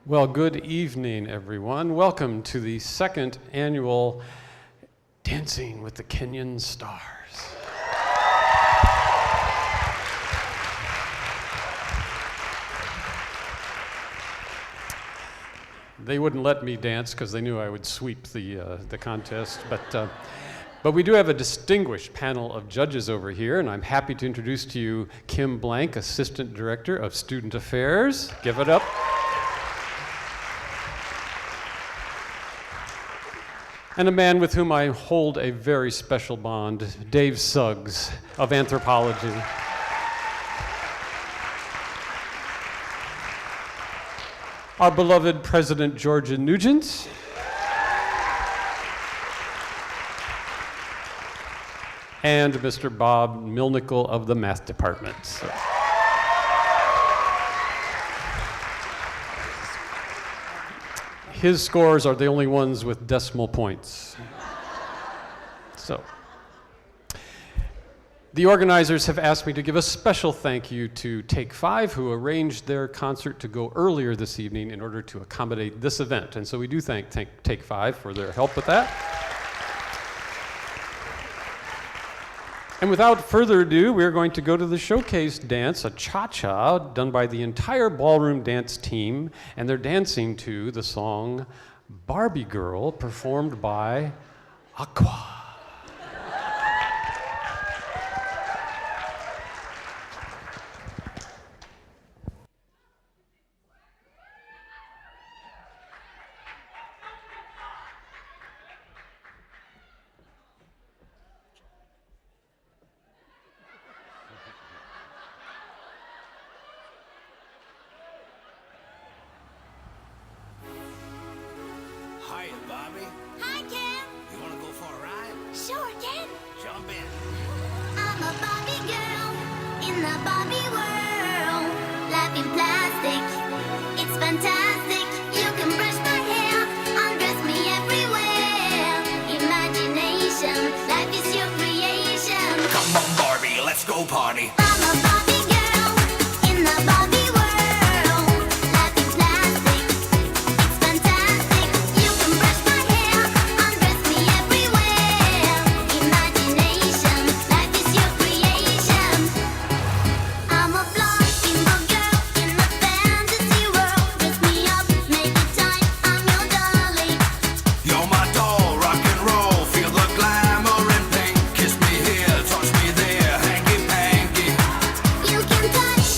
Well, good evening, everyone. Welcome to the second annual Dancing with the Kenyon Stars. They wouldn't let me dance because they knew I would sweep the contest, but we do have a distinguished panel of judges over here, and I'm happy to introduce to you Kim Blank, Assistant Director of Student Affairs. Give it up. And a man with whom I hold a very special bond, Dave Suggs of Anthropology. Our beloved President Georgia Nugent. And Mr. Bob Milnikel of the Math Department. So. His scores are the only ones with decimal points. So, the organizers have asked me to give a special thank you to Take 5, who arranged their concert to go earlier this evening in order to accommodate this event. And so we do thank Take 5 for their help with that. And without further ado, we're going to go to the showcase dance, a cha-cha, done by the entire ballroom dance team, and they're dancing to the song Barbie Girl, performed by Aqua. Hiya, Bobby. Hi, Ken. You wanna go for a ride? Sure, Ken. Jump in. I'm a Barbie girl in the Barbie world. Life in plastic, it's fantastic. You can brush my hair, undress me everywhere. Imagination, life is your creation. Come on, Barbie, let's go party. I'm a Barbie girl in the Barbie world. Life in plastic, it's fantastic. You can brush my hair, undress me everywhere. Imagination, life is your creation. I'm a flying girl in a fantasy world. Dress me up, make it tight, I'm your darling. You're my doll, rock and roll. Feel the glamour and pink. Kiss me here, touch me there, hanky panky. You can touch,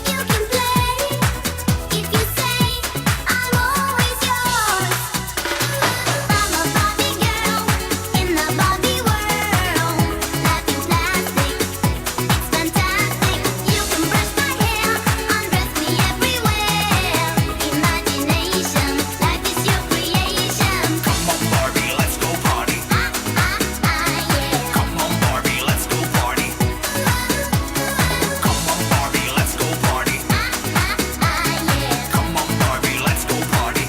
you can play. If you say I'm always yours. I'm a Barbie girl in the Barbie world. Life in plastic, it's fantastic. You can brush my hair, undress me everywhere. Imagination, life is your creation. Come on, Barbie, let's go party. Yeah. Come on, Barbie, let's go party. Come on, Barbie, let's go party. Yeah. Come on, Barbie, let's go party.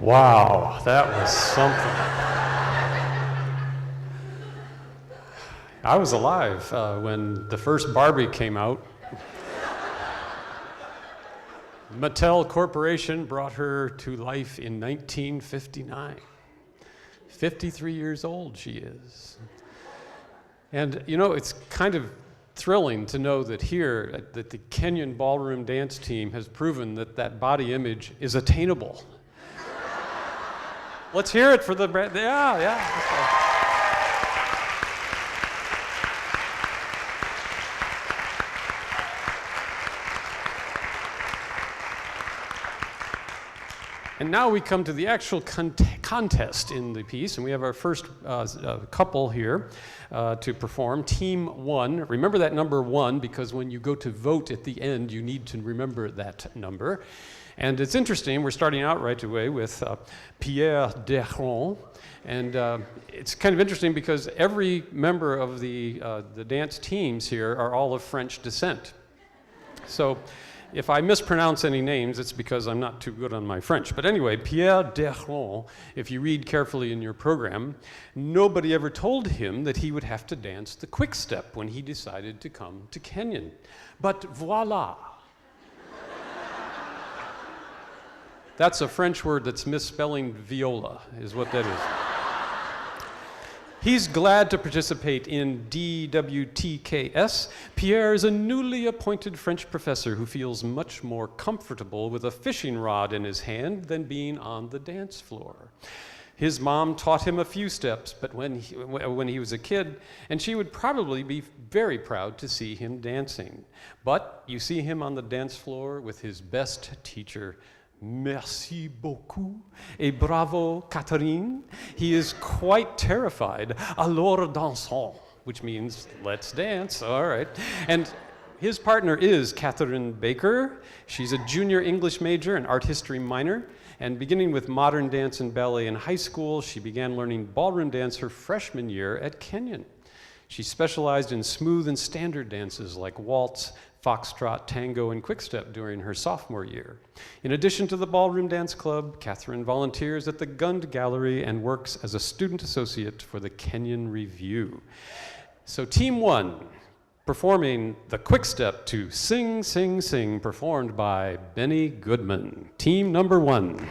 Wow, that was something. I was alive when the first Barbie came out. Mattel Corporation brought her to life in 1959. 53 years old she is. And you know, it's kind of thrilling to know that here, that the Kenyon Ballroom Dance Team has proven that that body image is attainable. Let's hear it for the, yeah. And now we come to the actual contest in the piece, and we have our first couple here to perform, Team 1. Remember that number 1, because when you go to vote at the end, you need to remember that number. And it's interesting, we're starting out right away with Pierre Dairon, and it's kind of interesting because every member of the dance teams here are all of French descent. So if I mispronounce any names, it's because I'm not too good on my French. But anyway, Pierre Dairon, if you read carefully in your program, nobody ever told him that he would have to dance the quick step when he decided to come to Kenyon. But voila. That's a French word that's misspelling viola, is what that is. He's glad to participate in DWTKS. Pierre is a newly appointed French professor who feels much more comfortable with a fishing rod in his hand than being on the dance floor. His mom taught him a few steps, but when he was a kid, and she would probably be very proud to see him dancing. But you see him on the dance floor with his best teacher, Merci beaucoup et bravo, Katherine. He is quite terrified. Alors dansons, which means let's dance. All right. And his partner is Katherine Baker. She's a junior English major and art history minor. And beginning with modern dance and ballet in high school, she began learning ballroom dance her freshman year at Kenyon. She specialized in smooth and standard dances like waltz, foxtrot, tango, and quickstep during her sophomore year. In addition to the Ballroom Dance Club, Katherine volunteers at the Gund Gallery and works as a student associate for the Kenyon Review. So Team 1, performing the quickstep to Sing, Sing, Sing, performed by Benny Goodman. Team number 1.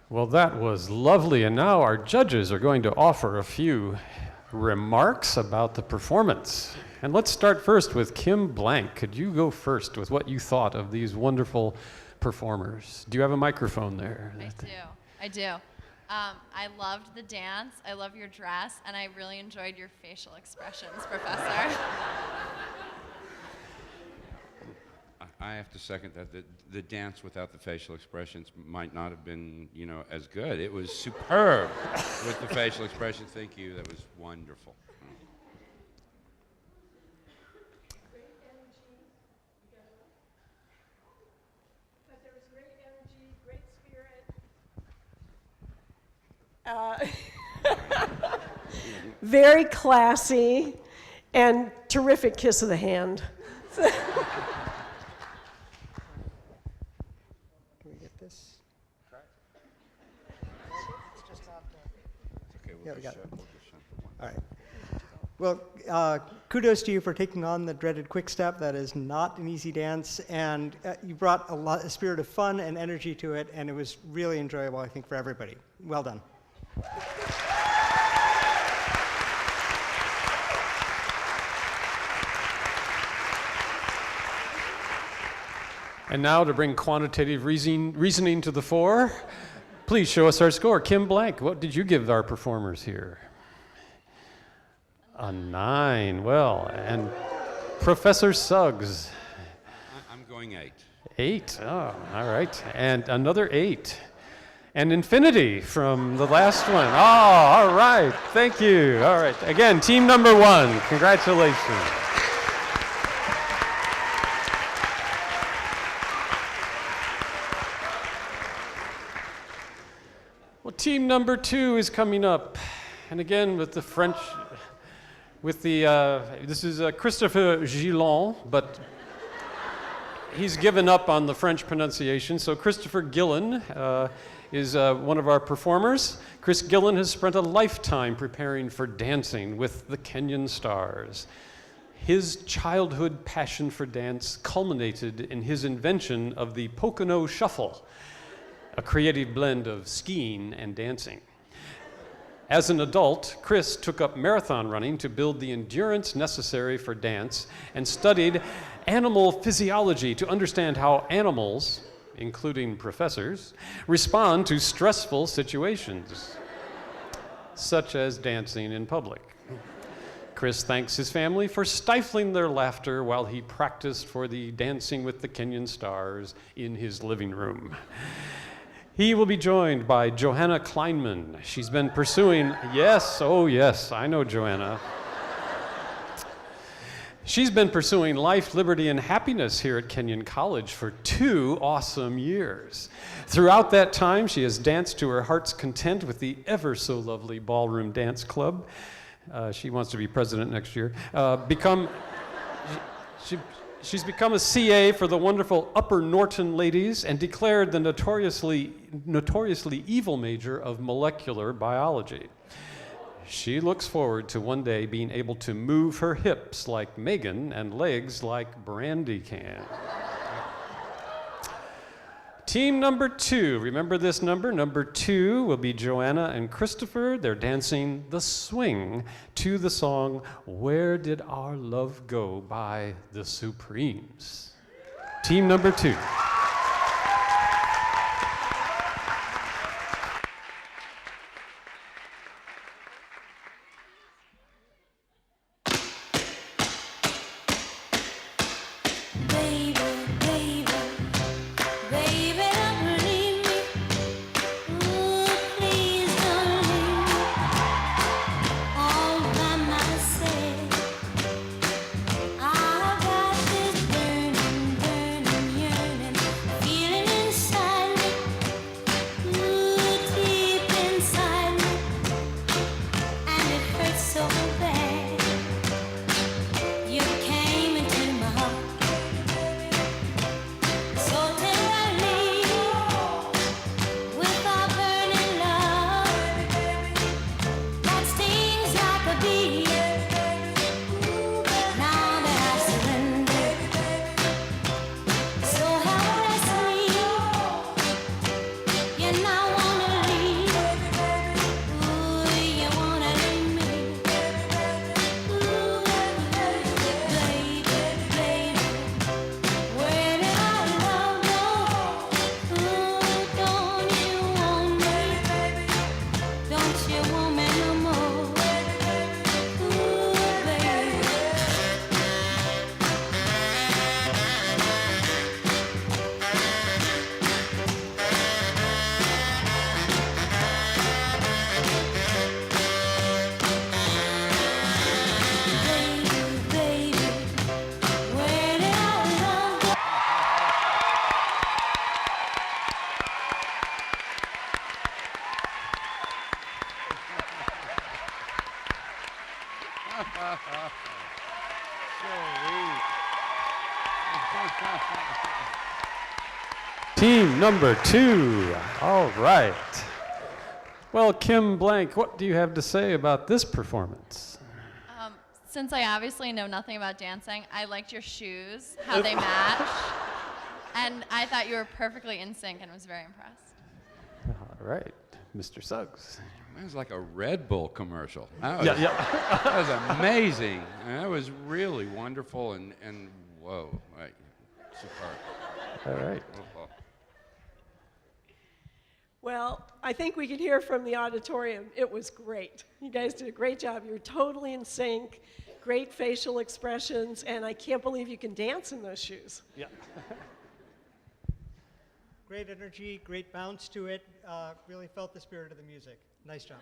Well, that was lovely, and now our judges are going to offer a few remarks about the performance. And let's start first with Kim Blank. Could you go first with what you thought of these wonderful performers? Do you have a microphone there? I do. I loved the dance, I love your dress, and I really enjoyed your facial expressions, Professor. I have to second that. The dance without the facial expressions might not have been, as good. It was superb with the facial expressions. Thank you. That was wonderful. Great energy. But there was great energy, great spirit. Very classy, and terrific kiss of the hand. Yeah, we got it. All right. Well, kudos to you for taking on the dreaded quick step. That is not an easy dance, and you brought a spirit of fun and energy to it, and it was really enjoyable, I think, for everybody. Well done. And now to bring quantitative reasoning to the fore, please show us our score. Kim Blank, what did you give our performers here? A 9. Well, and Professor Suggs. I'm going 8. 8. Oh, all right. And another 8. And infinity from the last one. Oh, all right. Thank you. All right. Again, team number 1. Congratulations. Well, team number 2 is coming up. And again, with the French, this is Christopher Gillen, but he's given up on the French pronunciation. So Christopher Gillen is one of our performers. Chris Gillen has spent a lifetime preparing for dancing with the Kenyon Stars. His childhood passion for dance culminated in his invention of the Pocono Shuffle, a creative blend of skiing and dancing. As an adult, Chris took up marathon running to build the endurance necessary for dance and studied animal physiology to understand how animals, including professors, respond to stressful situations, such as dancing in public. Chris thanks his family for stifling their laughter while he practiced for the Dancing with the Kenyon Stars in his living room. He will be joined by Johanna Klinman. She's been pursuing, yes, oh yes, I know Johanna. She's been pursuing life, liberty, and happiness here at Kenyon College for 2 awesome years. Throughout that time, she has danced to her heart's content with the ever so lovely Ballroom Dance Club. She wants to be president next year. She's become a CA for the wonderful Upper Norton ladies and declared the notoriously evil major of molecular biology. She looks forward to one day being able to move her hips like Meaghan and legs like Brandy can. Team number 2, remember this number? Number 2 will be Joanna and Christopher. They're dancing the swing to the song Where Did Our Love Go by the Supremes. Team number 2. Team number 2. All right. Well, Kim Blank, what do you have to say about this performance? Since I obviously know nothing about dancing, I liked your shoes, how they match, and I thought you were perfectly in sync and was very impressed. All right, Mr. Suggs. That was like a Red Bull commercial. That was amazing. And that was really wonderful and whoa, right, superb. All right. Well, I I think we could hear from the auditorium. It was great. You guys did a great job. You were totally in sync, great facial expressions, and I can't believe you can dance in those shoes. Yeah. Great energy, great bounce to it. Really felt the spirit of the music. Nice job.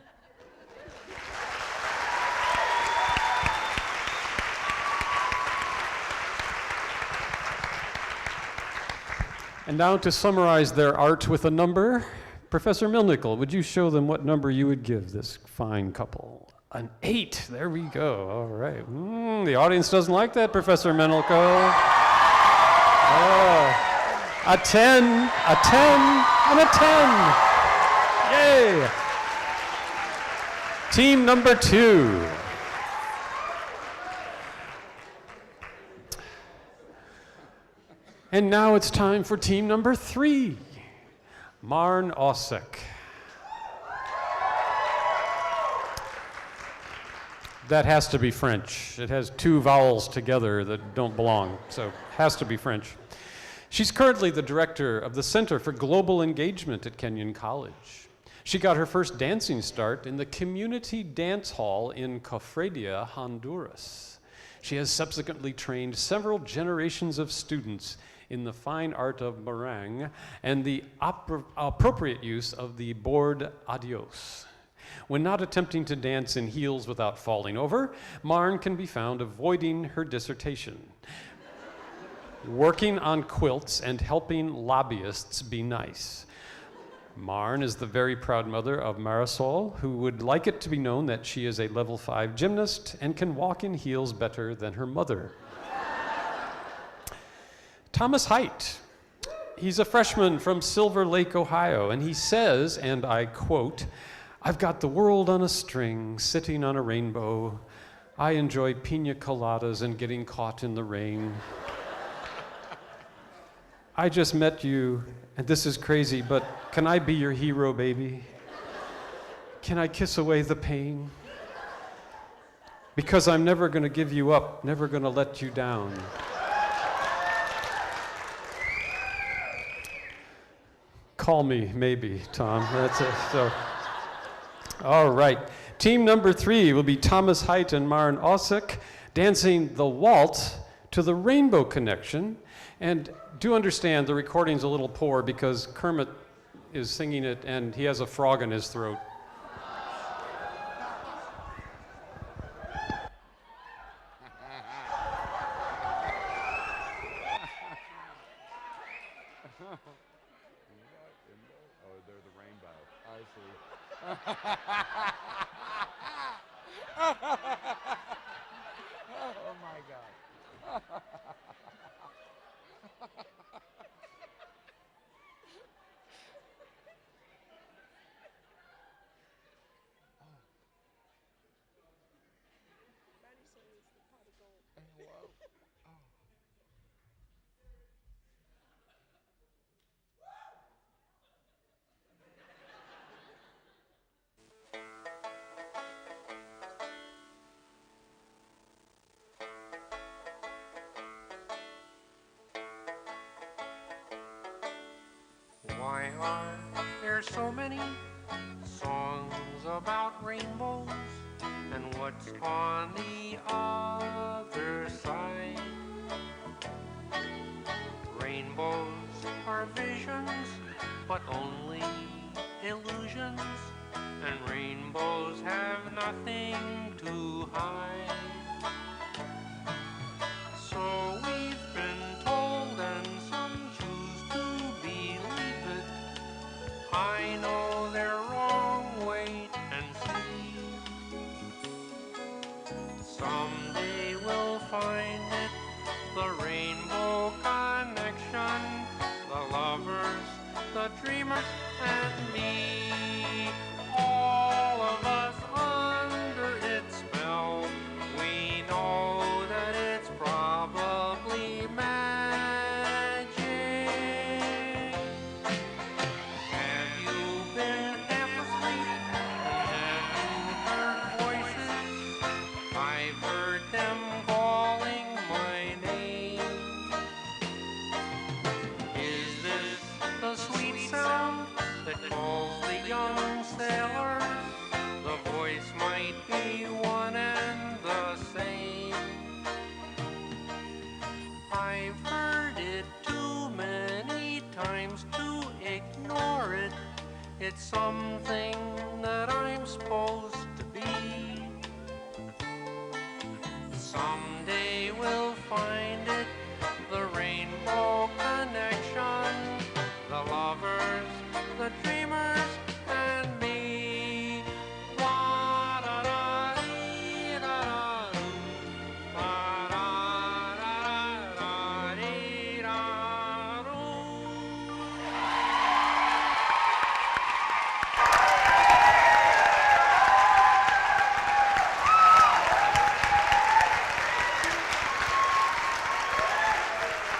And now to summarize their art with a number, Professor Milnikel, would you show them what number you would give this fine couple? An 8. There we go. All right. The audience doesn't like that, Professor Milnikel. Oh. A 10, a 10, and a 10. Yay! Team number 2. And now it's time for team number 3, Marne Ausec. That has to be French. It has 2 vowels together that don't belong, so it has to be French. She's currently the director of the Center for Global Engagement at Kenyon College. She got her first dancing start in the community dance hall in Cofradia, Honduras. She has subsequently trained several generations of students in the fine art of meringue and the appropriate use of the board adios. When not attempting to dance in heels without falling over, Marne can be found avoiding her dissertation, working on quilts and helping lobbyists be nice. Marne is the very proud mother of Marisol, who would like it to be known that she is a level 5 gymnast and can walk in heels better than her mother. Thomas Hite. He's a freshman from Silver Lake, Ohio, and he says, and I quote, "I've got the world on a string, sitting on a rainbow. I enjoy pina coladas and getting caught in the rain. I just met you, and this is crazy, but can I be your hero, baby? Can I kiss away the pain? Because I'm never going to give you up, never going to let you down." Call me, maybe, Tom. That's it. So, all right. Team number 3 will be Thomas Hite and Marne Ausec dancing the waltz to the Rainbow Connection. And do understand the recording's a little poor because Kermit is singing it and he has a frog in his throat. Why are there so many songs about rainbows? And what's on the other side? Rainbows are visions, but only illusions. And rainbows have nothing to hide. So we've been told, and some choose to believe it. I know they're wrong, wait and see. Someday we'll find it, the rainbow connection, the lovers, the dreamers, and me. All of us under its spell, we know that it's probably magic. Have you been half asleep? And have you heard voices? I've heard them calling my name. Is this the sweet sound It's something that I'm supposed to be. Someday we'll find it, the rainbow connection, the lovers, the dreamers, and me. La-da-da-dee-da-da-doo.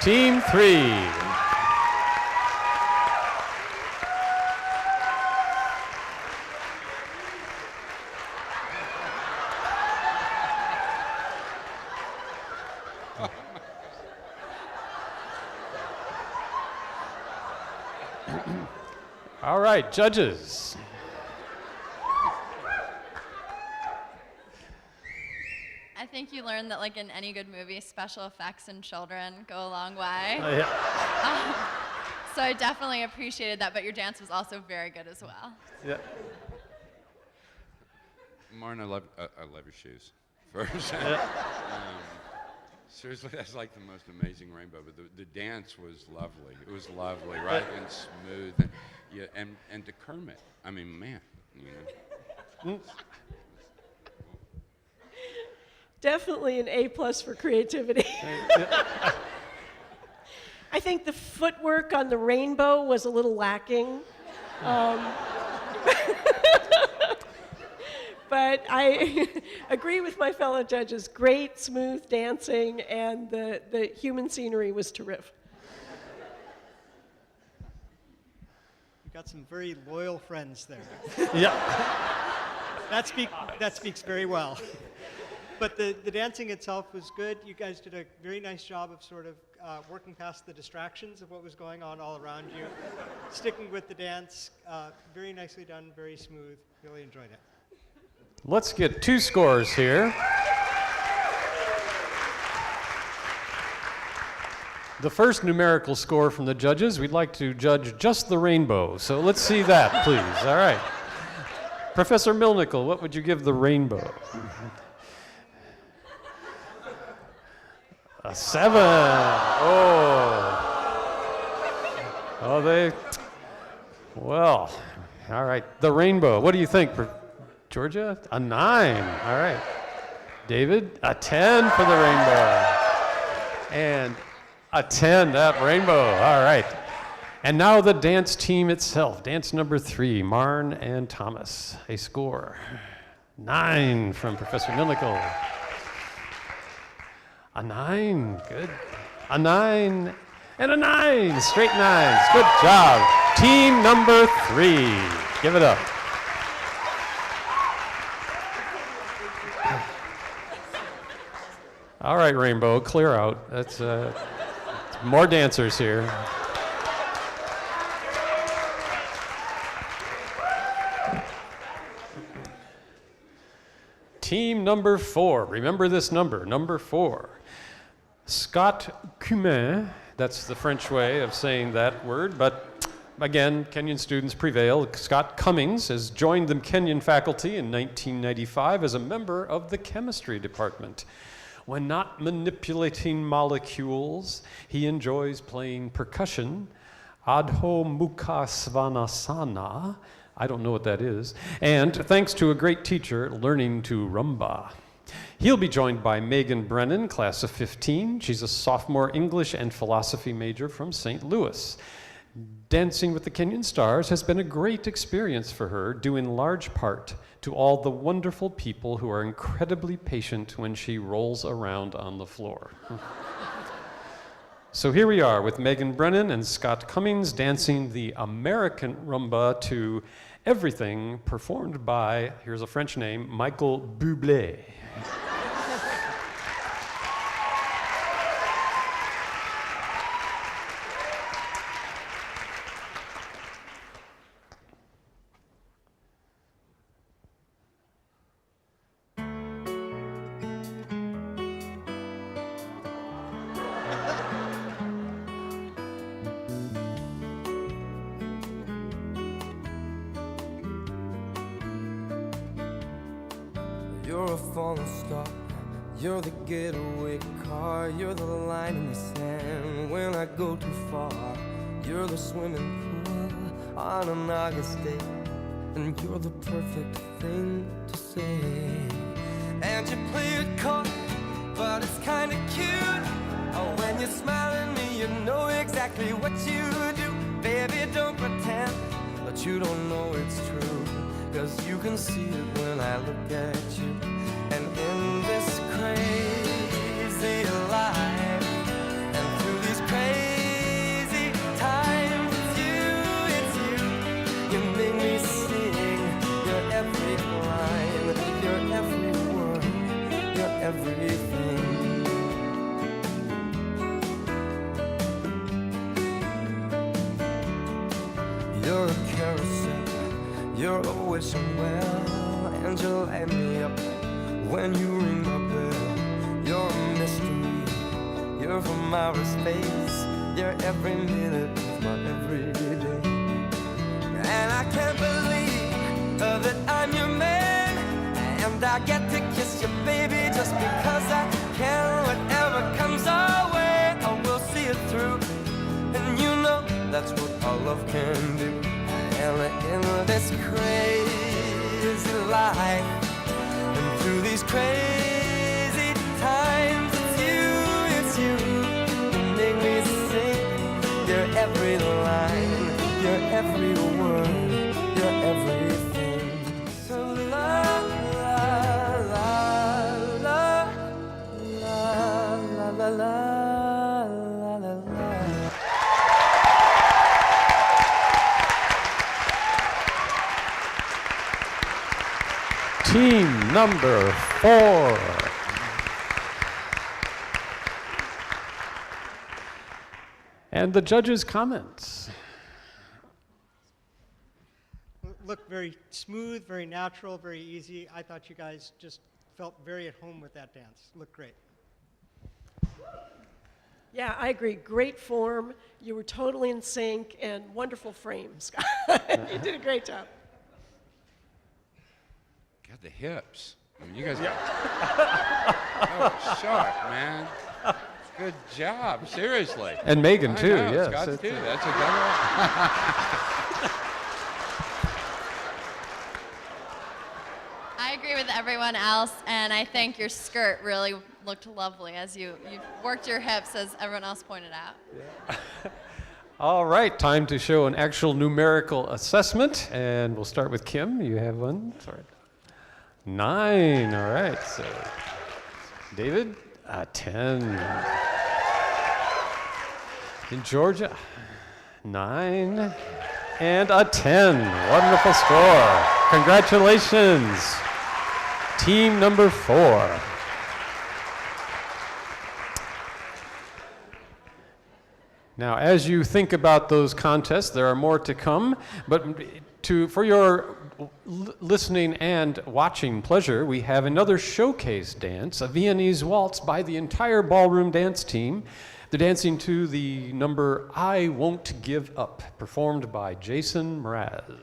Team 3. All right, judges. I think you learned that, like in any good movie, special effects and children go a long way. Oh, yeah. So I definitely appreciated that, but your dance was also very good as well. Yeah. Marne, I love your shoes. First, seriously, that's like the most amazing rainbow. But the dance was lovely. It was lovely, right, and smooth, and yeah, and to Kermit, I mean, man, you know. Definitely an A+ for creativity. I think the footwork on the rainbow was a little lacking. But I agree with my fellow judges. Great, smooth dancing, and the human scenery was terrific. You got some very loyal friends there. Yeah. That speaks very well. But the dancing itself was good. You guys did a very nice job of sort of working past the distractions of what was going on all around you. Sticking with the dance, very nicely done, very smooth. Really enjoyed it. Let's get 2 scores here. The first numerical score from the judges, we'd like to judge just the rainbow. So let's see that, please. All right. Professor Milnikel, what would you give the rainbow? A 7. Well, all right. The rainbow. What do you think, Georgia? A 9. All right. David? A 10 for the rainbow. And a 10, that rainbow. All right. And now the dance team itself. Dance number 3, Marne and Thomas. A score. 9 from Professor Milnikel. A 9, good. A 9 and a 9, straight 9s. Good job. Team number 3. Give it up. All right, Rainbow, clear out. That's more dancers here. Team number 4. Remember this number, number 4. Scott Cummings, that's the French way of saying that word, but again, Kenyon students prevail. Scott Cummings has joined the Kenyon faculty in 1995 as a member of the chemistry department. When not manipulating molecules, he enjoys playing percussion, Adho Mukha Svanasana, I don't know what that is, and thanks to a great teacher, learning to rumba. He'll be joined by Meaghan Brennan, class of 15. She's a sophomore English and philosophy major from St. Louis. Dancing with the Kenyon Stars has been a great experience for her, due in large part to all the wonderful people who are incredibly patient when she rolls around on the floor. So here we are with Meaghan Brennan and Scott Cummings dancing the American rumba to Everything, performed by, here's a French name, Michael Bublé. You're a falling star. You're the getaway car. You're the line in the sand when I go too far. You're the swimming pool on an August day, and you're the perfect thing to say. And you play it coy, but it's kinda cute. Oh, when you smile at me, you know exactly what you do. Baby, don't pretend that you don't know it's true, 'cause you can see it when I look at you. And in this crazy life, and through these crazy times, it's you, you make me sing your every line, your every word, your everything. You're a carousel, you're always somewhere, and you light me up when you ring my bell. You're a mystery, you're from outer space, you're every minute of my everyday. And I can't believe that I'm your man, and I get to kiss you, baby, just because I can. Whatever comes our way, I will see it through, and you know that's what our love can do. And in this crazy life, and through these crazy times, it's you, you make me sing your every line, your every word, your everything. So la la la la la la la la. Team number 4. And the judges' comments. Looked very smooth, very natural, very easy. I thought you guys just felt very at home with that dance. Looked great. Yeah, I agree. Great form. You were totally in sync, and wonderful frames. You did a great job. God, the hips. I mean, you guys. Oh, sharp, man. Good job. Seriously. And Meaghan, too, I know, yes. Scott, too. That's a double. I agree with everyone else, and I think your skirt really looked lovely as you worked your hips, as everyone else pointed out. Yeah. All right, time to show an actual numerical assessment, and we'll start with Kim. You have one? Sorry. 9, all right. So, David, 10. In Georgia, 9 and a 10. Wonderful score. Congratulations, team number 4. Now, as you think about those contests, there are more to come, but for your listening and watching pleasure, we have another showcase dance, a Viennese Waltz by the entire ballroom dance team. They're dancing to the number I Won't Give Up, performed by Jason Mraz.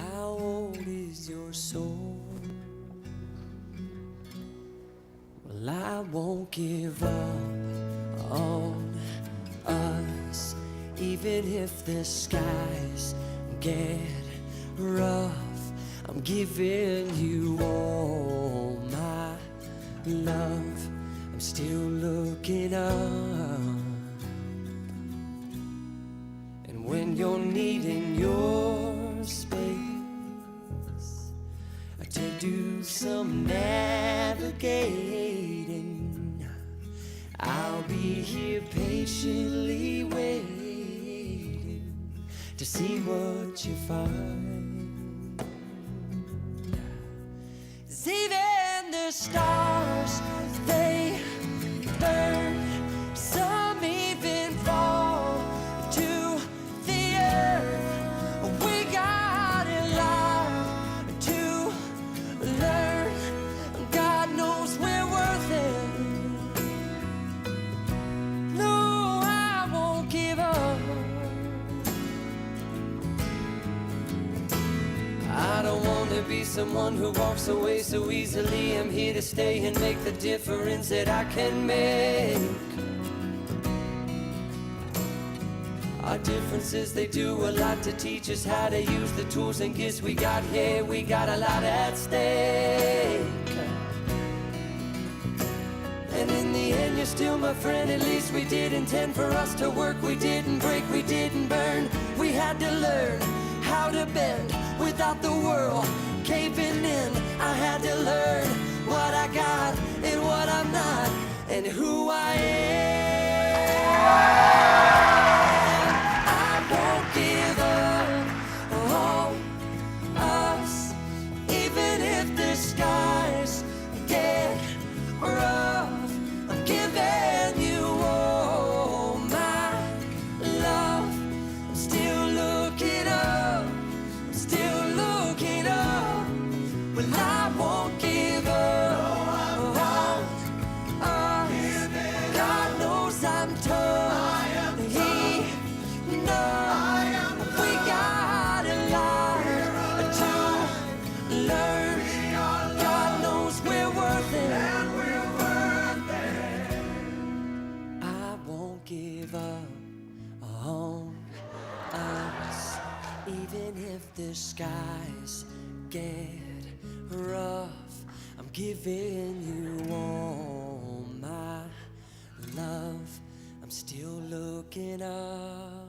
How old is your soul? Well, I won't give up on us, even if the skies get rough. I'm giving you all my love. I'm still looking up, and when you're needing your space to do some navigating, I'll be here patiently waiting to see what you find. 'Cause even the stars, they burn, some even fall to the earth. We got a lot to learn. God knows we're worth I don't want to be someone who walks away so easily. I'm here to stay and make the difference that I can make. Our differences, they do a lot to teach us how to use the tools and gifts we got here. We got a lot at stake. And in the end, you're still my friend. At least we did intend for us to work. We didn't break, we didn't burn. We had to learn how to bend without the world caving in. I had to learn what I got and what I'm not and who I am. I won't give up on us, even if the skies get rough. I'm giving you all my love. I'm still looking up, I'm still looking up. Well, I won't give up on us. God knows I'm tough. He knows we got a lot to learn. God knows we're worth it. I won't give up on us, even if the skies get rough. I'm giving you all my love. I'm still looking up.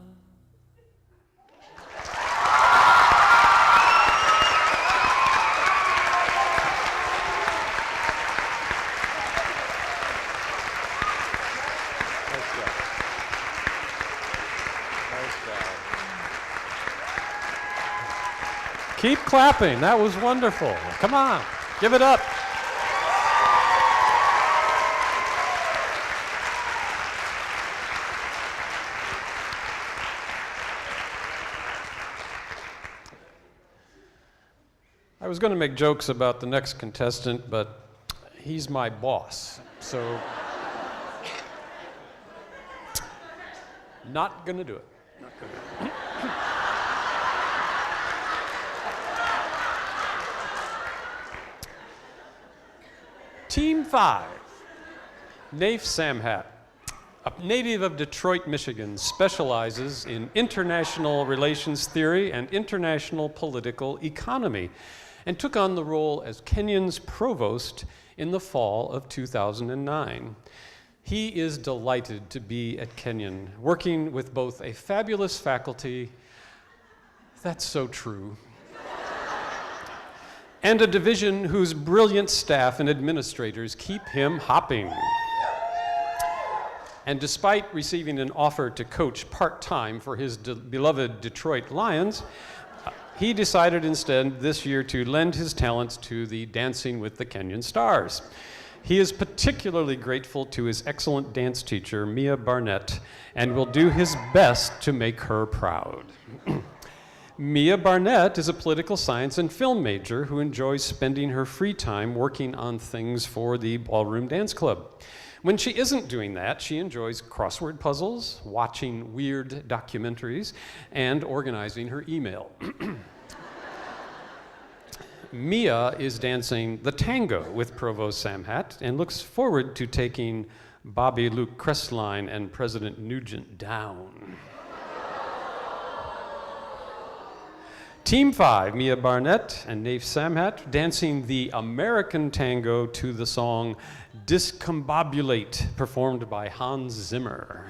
Keep clapping. That was wonderful. Come on, give it up. I was going to make jokes about the next contestant, but he's my boss, so not going to do it. Not gonna do it. Team 5, Nayef Samhat, a native of Detroit, Michigan, specializes in international relations theory and international political economy, and took on the role as Kenyon's provost in the fall of 2009. He is delighted to be at Kenyon, working with both a fabulous faculty, that's so true, and a division whose brilliant staff and administrators keep him hopping. And despite receiving an offer to coach part-time for his beloved Detroit Lions, he decided instead this year to lend his talents to the Dancing with the Kenyon Stars. He is particularly grateful to his excellent dance teacher, Meaghan Barnett, and will do his best to make her proud. Meaghan Barnett is a political science and film major who enjoys spending her free time working on things for the Ballroom Dance Club. When she isn't doing that, she enjoys crossword puzzles, watching weird documentaries, and organizing her email. Mia is dancing the tango with Provost Samhat and looks forward to taking Bobby Luke Crestline and President Nugent down. Team 5, Meaghan Barnett and Nayef Samhat, dancing the American tango to the song Discombobulate, performed by Hans Zimmer.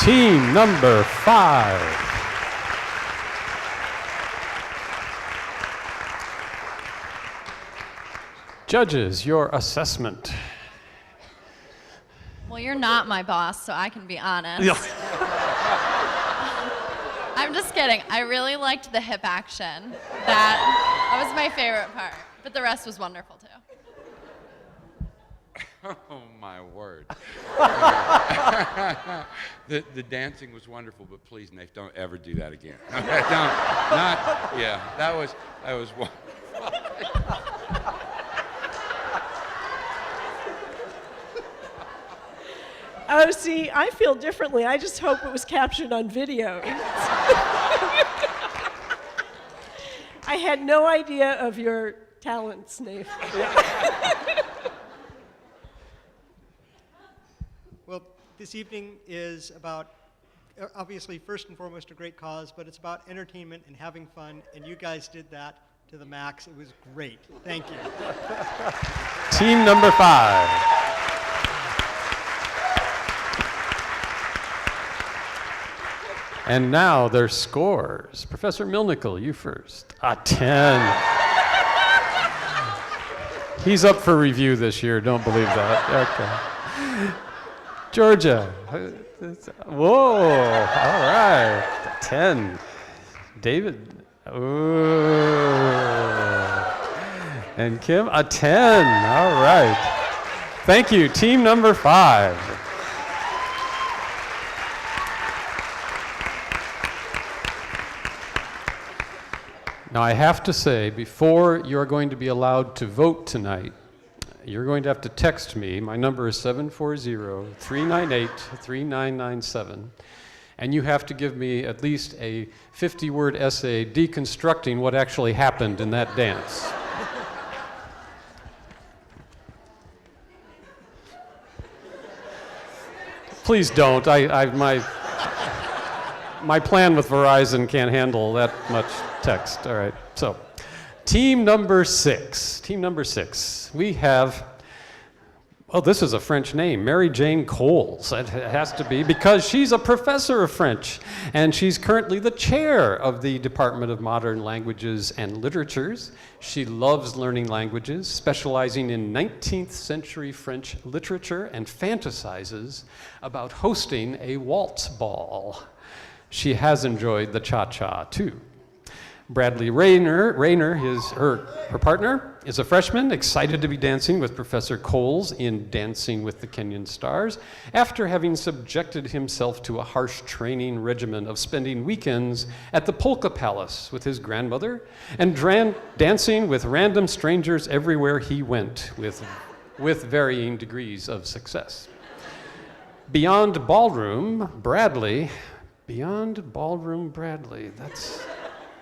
Team number 5. Judges, your assessment. Well, you're not my boss, so I can be honest. I'm just kidding. I really liked the hip action. That was my favorite part. But the rest was wonderful too. Oh my word. the dancing was wonderful, but please, Nayef, don't ever do that again. Okay, that was wonderful. Oh, see, I feel differently. I just hope it was captured on video. I had no idea of your talents, Nayef. Well, this evening is about, obviously, first and foremost, a great cause, but it's about entertainment and having fun, and you guys did that to the max. It was great. Thank you. Team number 5. And now their scores. Professor Milnikel, you first. A 10. He's up for review this year, don't believe that. Okay. Georgia. Whoa, all right. 10. David. Ooh. And Kim, a 10. All right. Thank you, team number 5. Now, I have to say, before you're going to be allowed to vote tonight, you're going to have to text me. My number is 740-398-3997. And you have to give me at least a 50-word essay deconstructing what actually happened in that dance. Please don't. My plan with Verizon can't handle that much text. All right. So, team number 6. Team number 6. We have, oh, this is a French name, Mary Jane Cowles. It has to be because she's a professor of French, and she's currently the chair of the Department of Modern Languages and Literatures. She loves learning languages, specializing in 19th century French literature, and fantasizes about hosting a waltz ball. She has enjoyed the cha-cha, too. Bradley Raynor, her partner, is a freshman, excited to be dancing with Professor Cowles in Dancing with the Kenyon Stars, after having subjected himself to a harsh training regimen of spending weekends at the Polka Palace with his grandmother and dancing with random strangers everywhere he went, with varying degrees of success. Beyond Ballroom Bradley,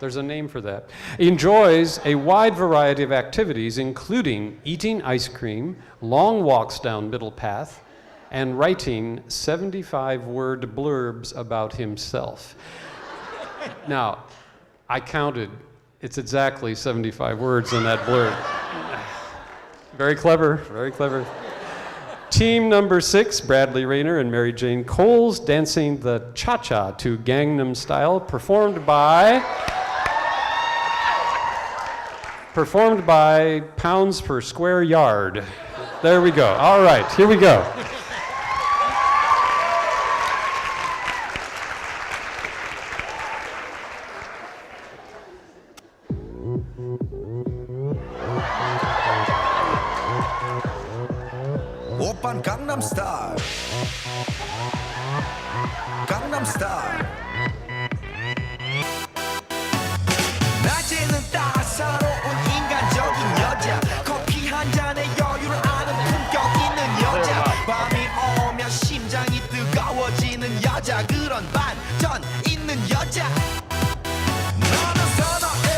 there's a name for that, enjoys a wide variety of activities, including eating ice cream, long walks down Middle Path, and writing 75-word blurbs about himself. Now, I counted. It's exactly 75 words in that blurb. Very clever, very clever. Team number 6, Bradley Raynor and Mary Jane Cowles, dancing the cha-cha to Gangnam Style, performed by pounds per square yard. There we go. All right, here we go. 오빤 강남 스타일 강남 스타일 낮에는 따사로운 인간적인 여자 커피 한 잔에 여유를 아는 품격 있는 여자 밤이 오면 심장이 뜨거워지는 여자 그런 반전 있는 여자 너는 선호해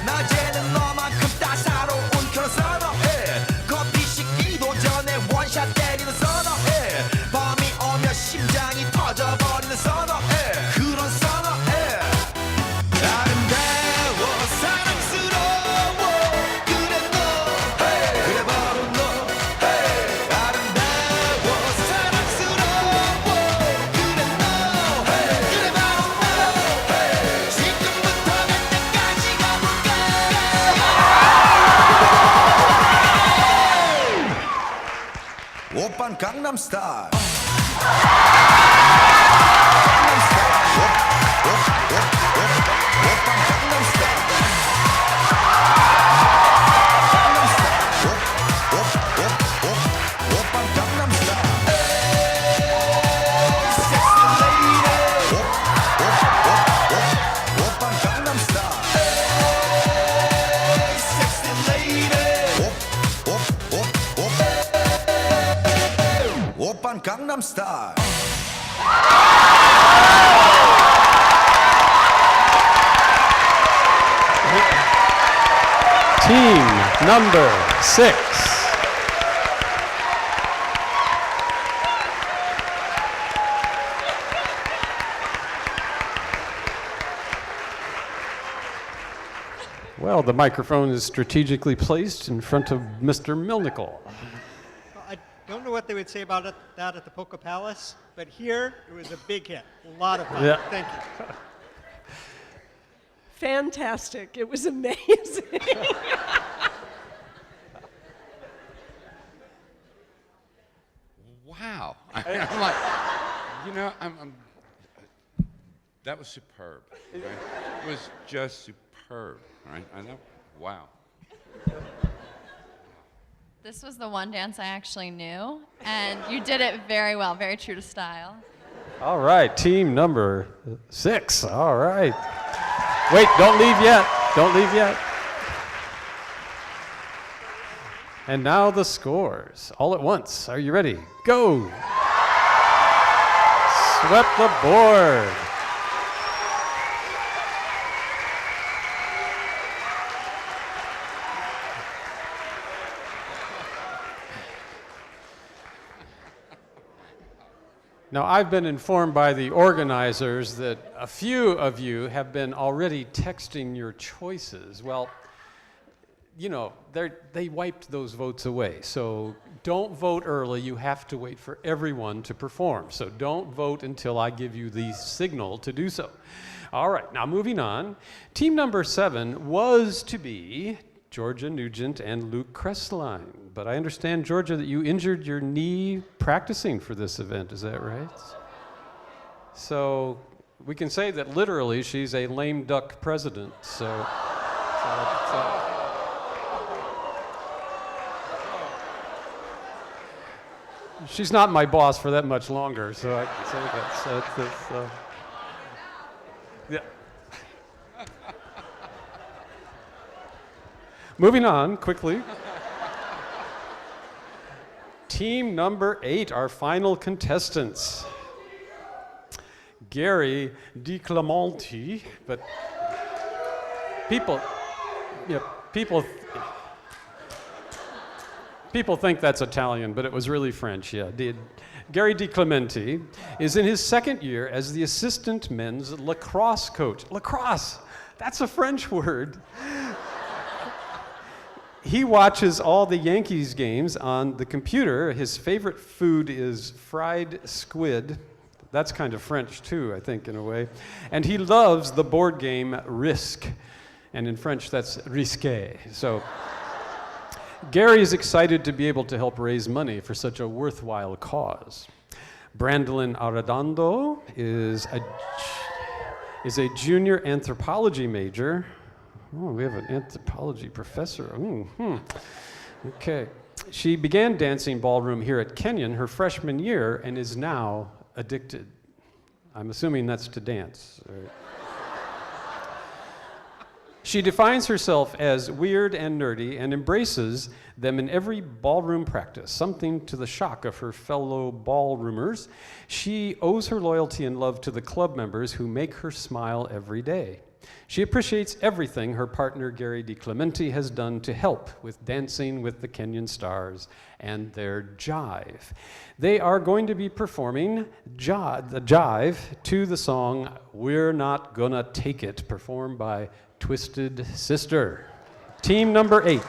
낮에는 너만큼 따사로운 그런 선호해 커피 식기도 전에 원샷 때리는 선호해 밤이 오면 심장이 터져버리는 선호해 그런 선호해 아름다워 사랑스러워 그래 너 그래 바로 너 아름다워 사랑스러워 그래 너 오빤 강남스타일 Gangnam Style. Team number 6. Well, the microphone is strategically placed in front of Mr. Milnikel. I don't know what they would say about that at the Polka Palace, but here it was a big hit. A lot of fun. Yeah. Thank you. Fantastic. It was amazing. Wow. I'm like, that was superb. Right? It was just superb. Right? I know. Wow. This was the one dance I actually knew, and you did it very well, very true to style. All right, team number 6. All right. Wait, don't leave yet. Don't leave yet. And now the scores, all at once. Are you ready? Go. Swept the board. Now, I've been informed by the organizers that a few of you have been already texting your choices. Well, you know, they wiped those votes away. So don't vote early. You have to wait for everyone to perform. So don't vote until I give you the signal to do so. All right, now moving on. Team number 7 was to be Georgia Nugent and Luke Crestline. But I understand, Georgia, that you injured your knee practicing for this event. Is that right? So we can say that literally she's a lame duck president. So she's not my boss for that much longer. So I can say that's yeah. Moving on quickly. Team number 8, our final contestants. Gary Di Clementi, but people think that's Italian, but it was really French, yeah. Gary Di Clementi is in his second year as the assistant men's lacrosse coach. Lacrosse, that's a French word. He watches all the Yankees games on the computer. His favorite food is fried squid. That's kind of French too, I think, in a way. And he loves the board game Risk. And in French, that's risqué. So Gary is excited to be able to help raise money for such a worthwhile cause. Brandylyn Arredondo is a junior anthropology major. Oh, we have an anthropology professor. Okay. She began dancing ballroom here at Kenyon her freshman year and is now addicted. I'm assuming that's to dance. Right? She defines herself as weird and nerdy and embraces them in every ballroom practice, something to the shock of her fellow ballroomers. She owes her loyalty and love to the club members who make her smile every day. She appreciates everything her partner Gary Di Clementi has done to help with dancing with the Kenyon Stars and their jive. They are going to be performing the jive to the song We're Not Gonna Take It, performed by Twisted Sister. Team number 8.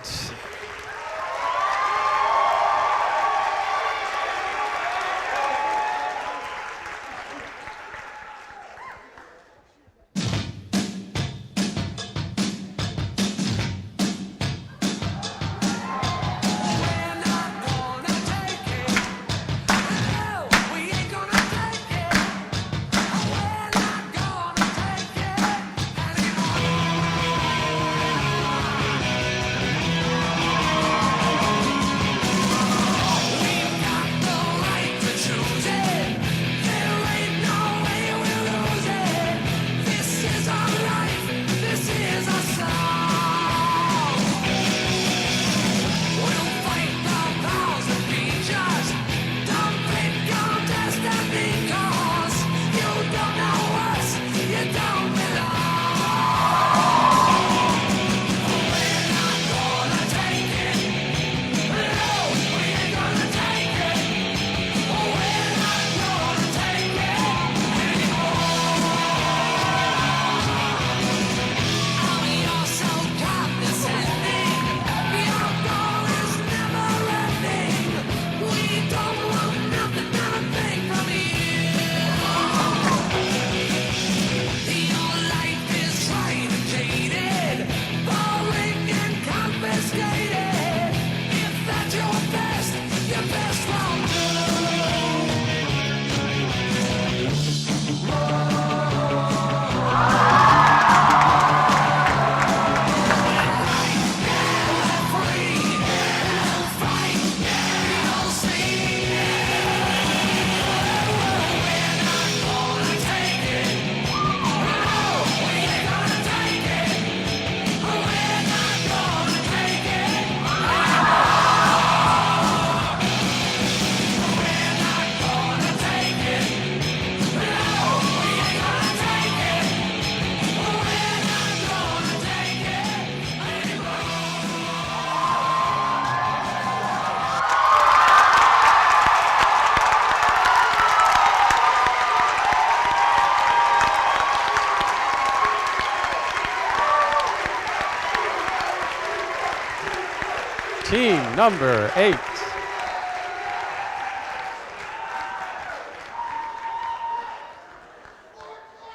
number 8.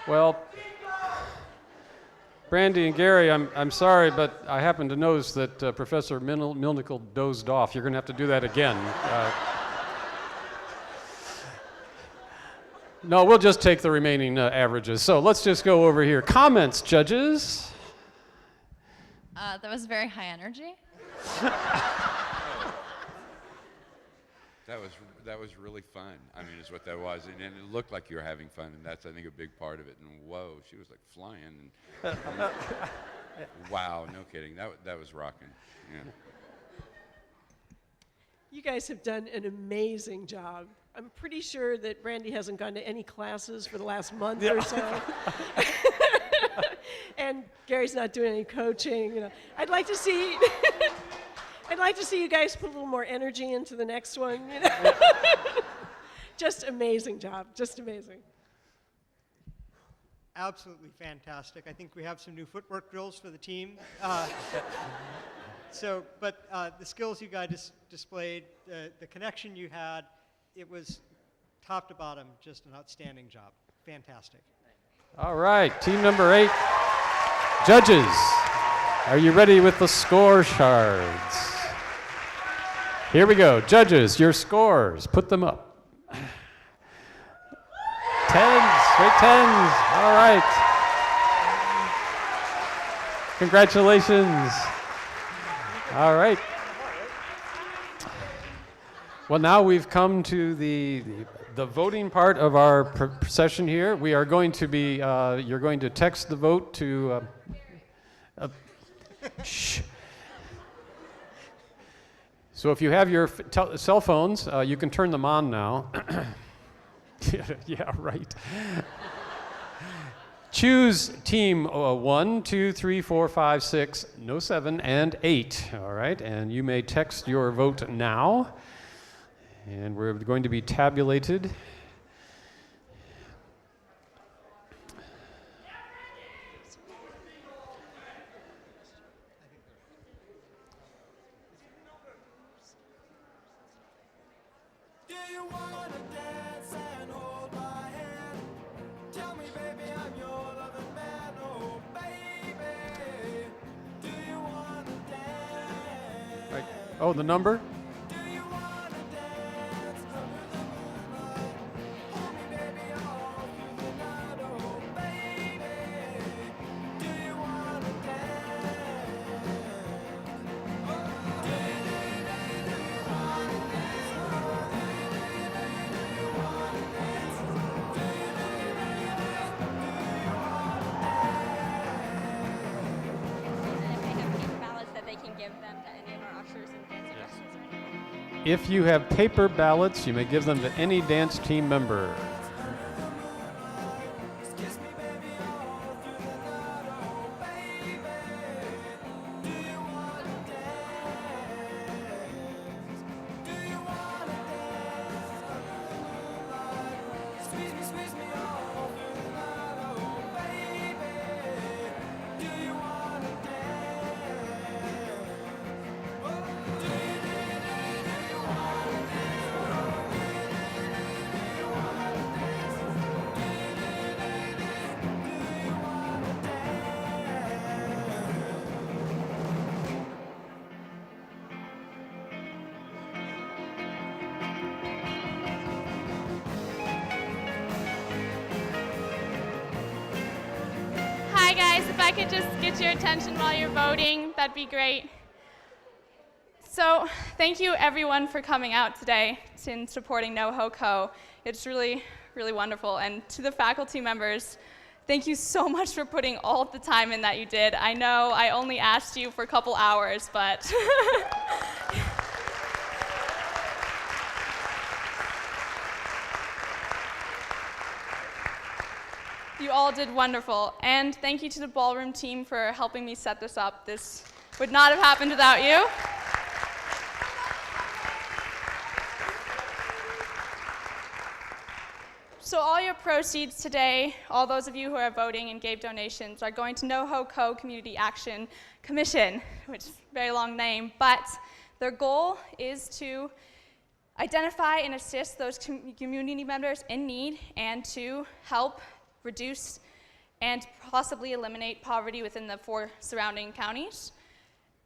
Well, Brandy and Gary, I'm sorry, but I happen to notice that Professor Milnikel dozed off. You're going to have to do that again. No, we'll just take the remaining averages. So let's just go over here. Comments, judges? That was very high energy. That was really fun. I mean, is what that was, and it looked like you were having fun, and that's, I think, a big part of it. And whoa, she was like flying. And wow, no kidding. That was rocking. Yeah. You guys have done an amazing job. I'm pretty sure that Brandy hasn't gone to any classes for the last month or so. And Gary's not doing any coaching. You know, I'd like to see you guys put a little more energy into the next one. You know? Just amazing job. Just amazing. Absolutely fantastic. I think we have some new footwork drills for the team. But the skills you guys displayed, the connection you had, it was top to bottom, just an outstanding job. Fantastic. All right, team number 8. Judges, are you ready with the score shards? Here we go. Judges, your scores. Put them up. 10s, straight 10s. All right. Congratulations. All right. Well, now we've come to the voting part of our session here. We are going to be, you're going to text the vote to, shh. So if you have your cell phones, you can turn them on now. Yeah, right. Choose team 1, 2, 3, 4, 5, 6, no 7, and 8. All right, and you may text your vote now. And we're going to be tabulated. Do you wanna dance and hold my hand? Tell me, baby, I'm your loving man. Oh, baby, do you wanna dance? Right. Oh, the number? Do you wanna dance under the moonlight? Hold me, baby, all through the night. Oh, baby, do you wanna dance? Oh, do you wanna If you have paper ballots, you may give them to any dance team member. Hi guys, if I could just get your attention while you're voting, that'd be great. So thank you everyone for coming out today and supporting NoHo Co. It's really, really wonderful. And to the faculty members, thank you so much for putting all of the time in that you did. I know I only asked you for a couple hours, but you all did wonderful. And thank you to the ballroom team for helping me set this up. This would not have happened without you. So all your proceeds today, all those of you who are voting and gave donations, are going to NoHo Co. Community Action Commission, which is a very long name, but Their goal is to identify and assist those community members in need and to help reduce and possibly eliminate poverty within the 4 surrounding counties.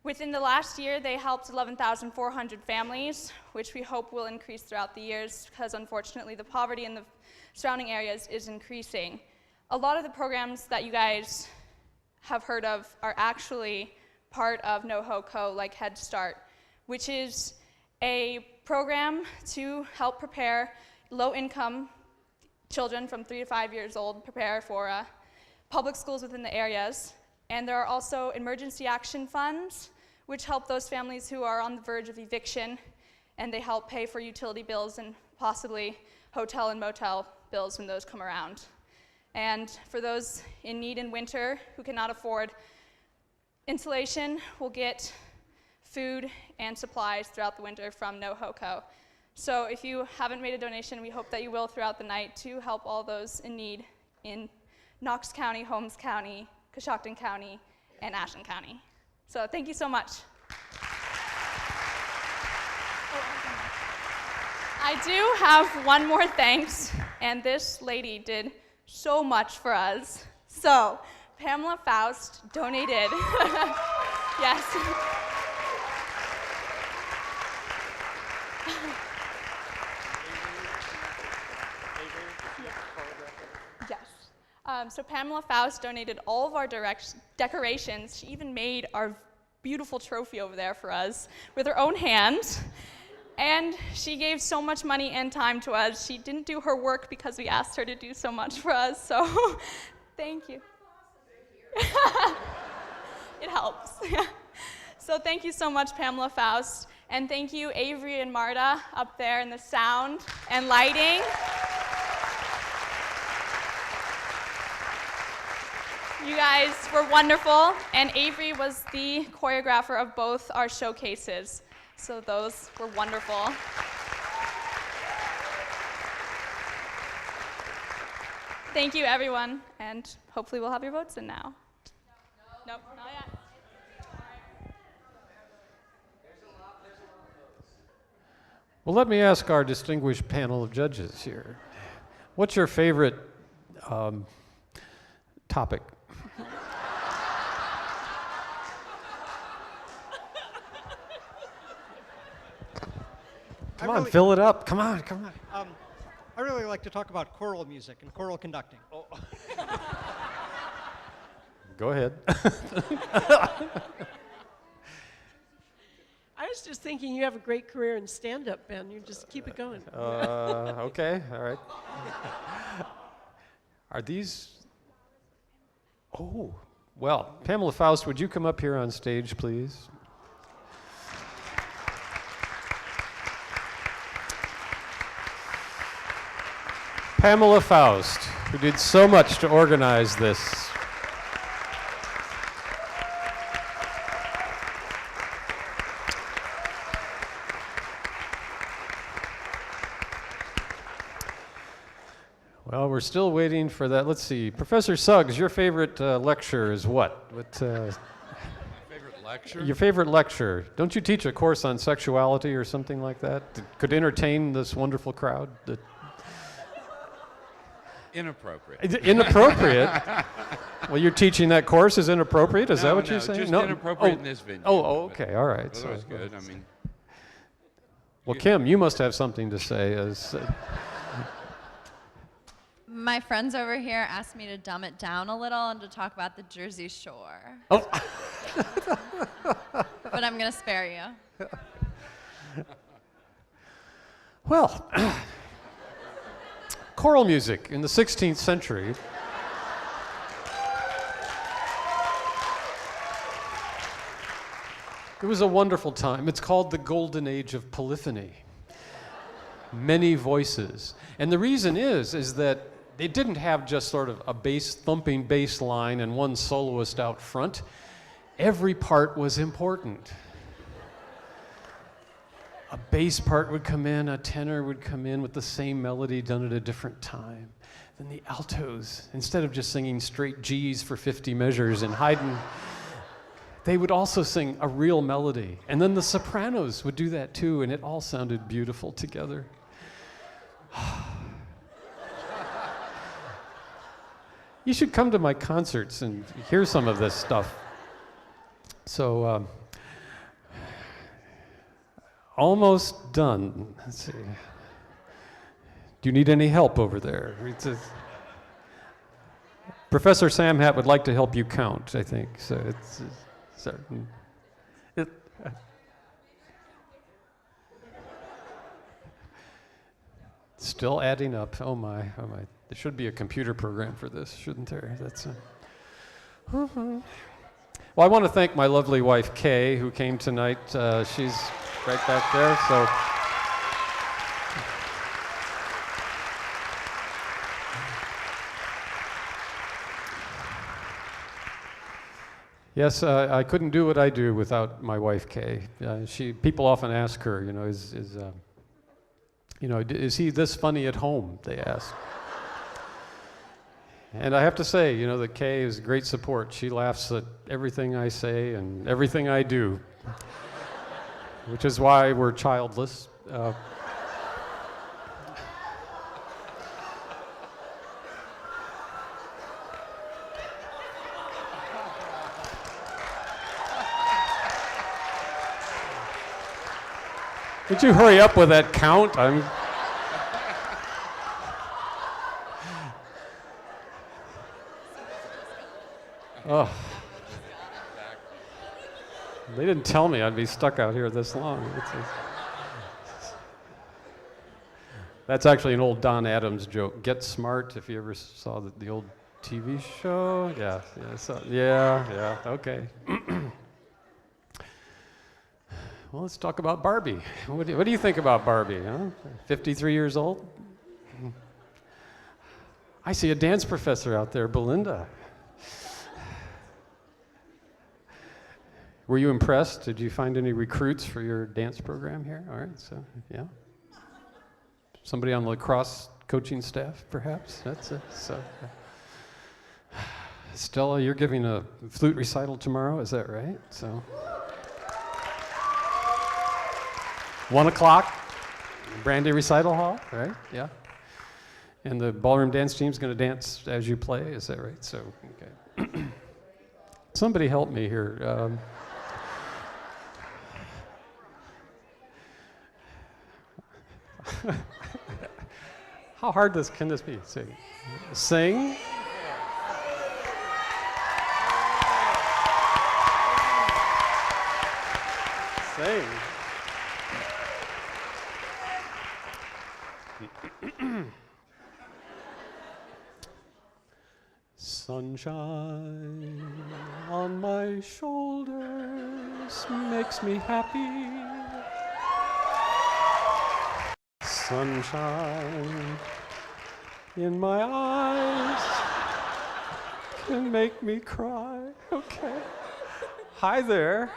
Within the last year, they helped 11,400 families, which we hope will increase throughout the years because unfortunately the poverty in the surrounding areas is increasing. A lot of the programs that you guys have heard of are actually part of NoHoCo, like Head Start, which is a program to help prepare low-income children from 3 to 5 years old prepare for public schools within the areas. And there are also emergency action funds, which help those families who are on the verge of eviction, and they help pay for utility bills and possibly hotel and motel bills when those come around. And for those in need in winter who cannot afford insulation, will get food and supplies throughout the winter from NoHoCo. So if you haven't made a donation, we hope that you will throughout the night to help all those in need in Knox County, Holmes County, Coshocton County, and Ashland County. So thank you so much. I do have one more thanks, and this lady did so much for us. So Pamela Faust donated. Yes. So Pamela Faust donated all of our decorations. She even made our beautiful trophy over there for us with her own hands. And she gave so much money and time to us. She didn't do her work because we asked her to do so much for us. So thank you. It helps. So thank you so much, Pamela Faust. And thank you, Avery and Marta, up there in the sound and lighting. You guys were wonderful, and Avery was the choreographer of both our showcases, so those were wonderful. Thank you, everyone, and hopefully we'll have your votes in now. Nope, not yet. Well, let me ask our distinguished panel of judges here. What's your favorite topic? Come on, fill it up. Come on, come on. I really like to talk about choral music and choral conducting. Oh. Go ahead. I was just thinking you have a great career in stand-up, Ben. You just keep it going. Okay, all right. Are these? Oh, well, Pamela Faust, would you come up here on stage, please? Pamela Faust, who did so much to organize this. Well, we're still waiting for that. Let's see. Professor Suggs, your favorite lecture is what? Favorite lecture? Your favorite lecture. Don't you teach a course on sexuality or something like that? That could entertain this wonderful crowd? Inappropriate. Inappropriate? Well, you're teaching that course is inappropriate? Is that what you're saying? Just inappropriate in this venue. Oh, okay, all right. That was good. I mean. Well, Kim, you must have something to say. My friends over here asked me to dumb it down a little and to talk about the Jersey Shore. Oh. But I'm going to spare you. Well, choral music in the 16th century. It was a wonderful time. It's called the Golden Age of Polyphony. Many voices. And the reason is that they didn't have just sort of a thumping bass line and one soloist out front. Every part was important. A bass part would come in, a tenor would come in with the same melody done at a different time. Then the altos, instead of just singing straight G's for 50 measures and Haydn, they would also sing a real melody. And then the sopranos would do that too, and it all sounded beautiful together. You should come to my concerts and hear some of this stuff. So, almost done. Let's see. Do you need any help over there? Professor Samhat would like to help you count, I think. So it's certain. Still adding up. Oh my, oh my. There should be a computer program for this, shouldn't there? That's. Well, I want to thank my lovely wife Kay, who came tonight. She's right back there. So. Yes, I couldn't do what I do without my wife Kay. People often ask her, is he this funny at home? They ask. And I have to say, that Kay is great support. She laughs at everything I say and everything I do, which is why we're childless. Would you hurry up with that count? Oh. They didn't tell me I'd be stuck out here this long. That's actually an old Don Adams joke. Get Smart, if you ever saw the old TV show. Yeah, okay. Well, let's talk about Barbie. What do you think about Barbie, huh? 53 years old? I see a dance professor out there, Belinda. Were you impressed? Did you find any recruits for your dance program here? All right, so, yeah. Somebody on the lacrosse coaching staff, perhaps? That's it. So, Stella, you're giving a flute recital tomorrow, is that right? So. 1 o'clock, Brandy Recital Hall, right? Yeah. And the ballroom dance team's going to dance as you play, is that right? So, okay. Somebody help me here. How hard can this be? Sing. Sing. Sing. Sunshine on my shoulders makes me happy. Sunshine in my eyes can make me cry. Okay. Hi there.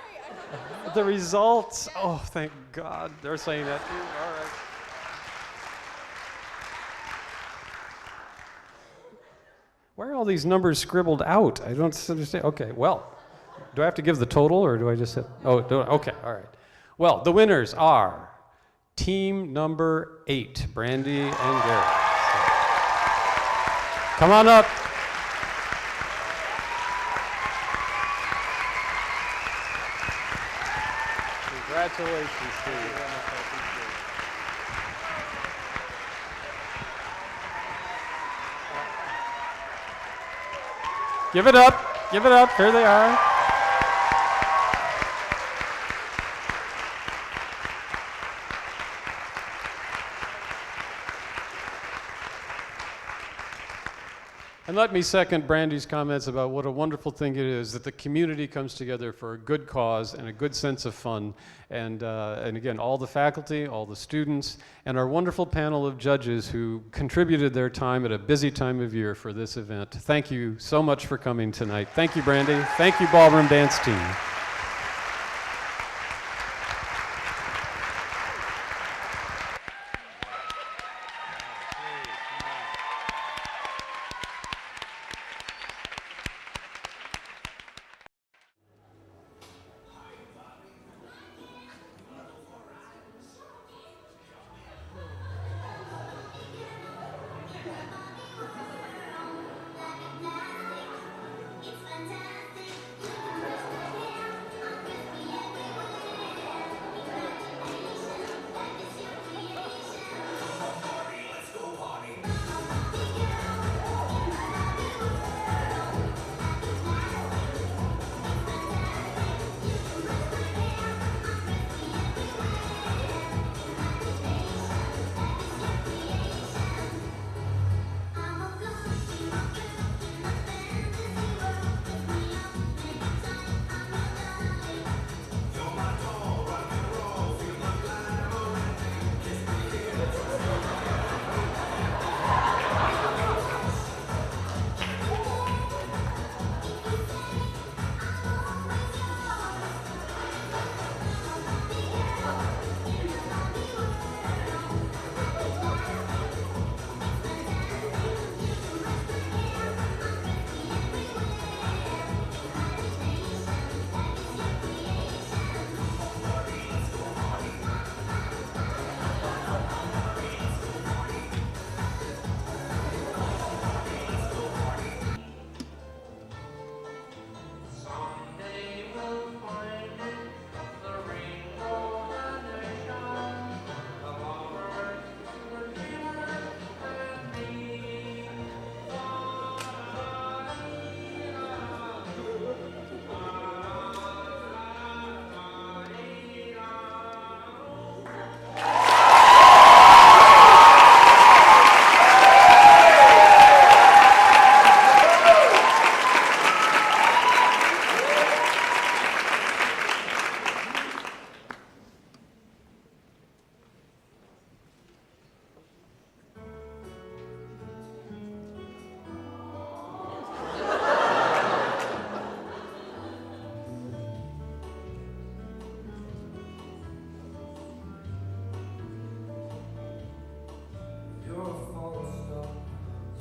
The results. Oh, thank God. They're saying that too. All right. Why are all these numbers scribbled out? I don't understand. Okay, well, do I have to give the total or do I just hit? Oh, okay, all right. Well, the winners are team number 8, Brandy and Garrett. So, come on up. Congratulations to you. Give it up, here they are. And let me second Brandy's comments about what a wonderful thing it is that the community comes together for a good cause and a good sense of fun. And again, all the faculty, all the students, and our wonderful panel of judges who contributed their time at a busy time of year for this event. Thank you so much for coming tonight. Thank you, Brandy. Thank you, Ballroom Dance Team.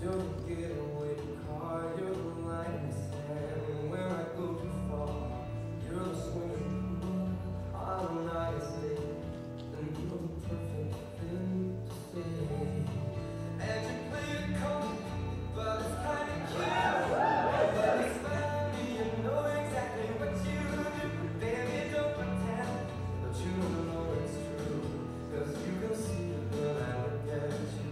You're the getaway car, you're the line in the sand. When I go too far, you're the swimming pool. On a nice day, and you're the perfect thing to say. And you play it cold, but it's kind of cute. But it's funny, you know exactly what you do. Baby, don't pretend that you don't know it's true. 'Cause you can see it when I look at you.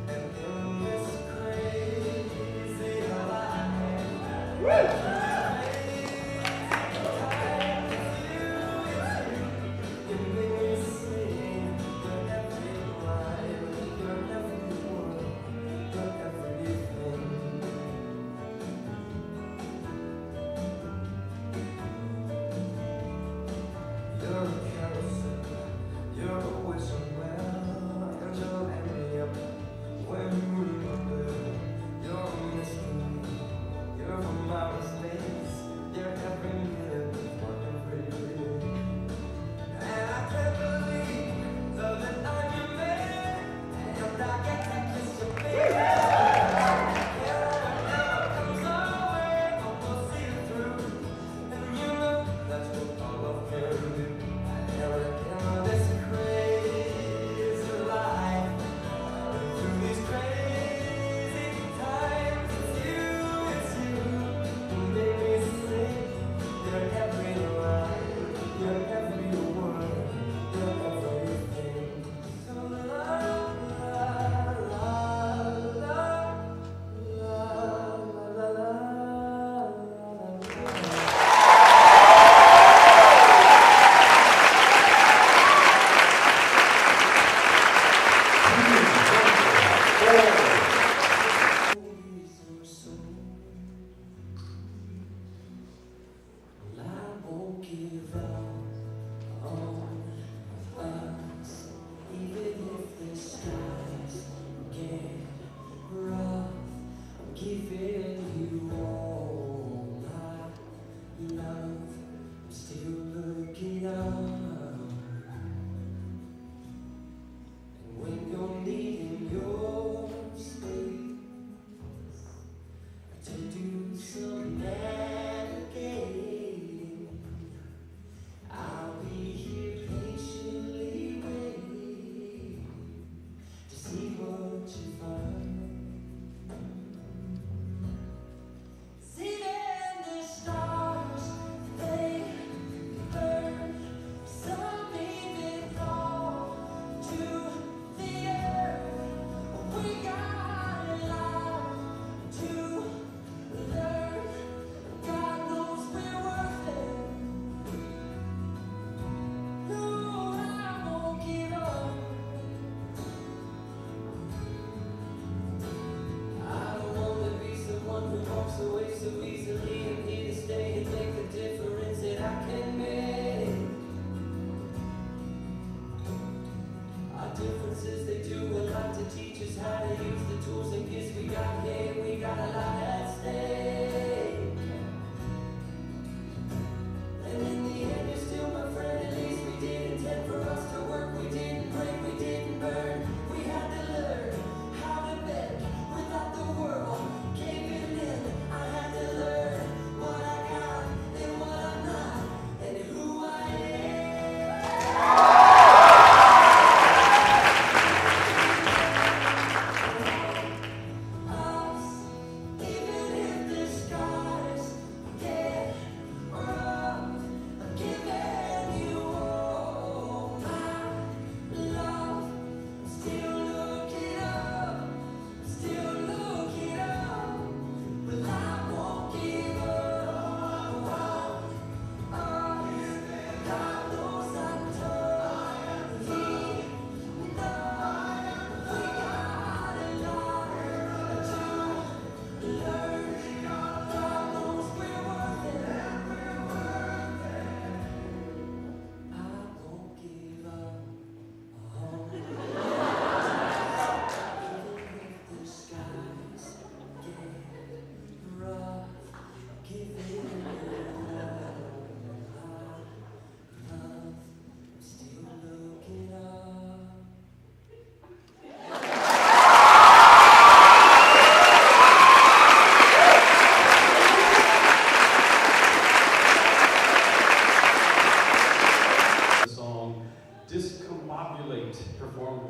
And in this crazy life,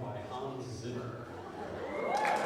by Hans Zimmer.